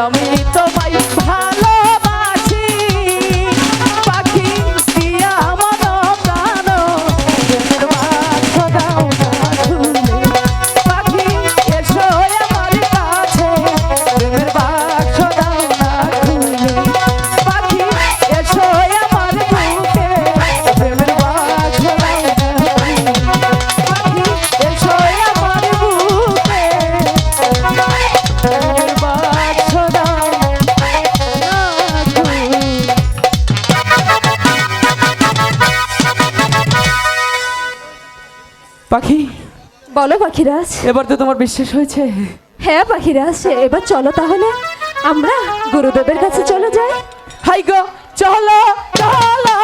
আমি তোমায় ভালোবাসি পাখি দিয়া মন প্রাণ প্রেমের বাক্স দাও না খুলে পাখি এসো আমার কাছে প্রেমের বাক্স দাও না খুলে পাখি এসো আমার বুকে প্রেমের বাক্স দাও না খুলে পাখি এসো আমার বুকে প্রেমের বাক্স দাও না খুলে। পাখি বলো পাখিরাজ। এবার তো তোমার বিশ্বাস হয়েছে? হ্যাঁ পাখিরাজ, এবার চলো তাহলে আমরা গুরুদেবের কাছে চলে যাই। হাই গো চলো চলো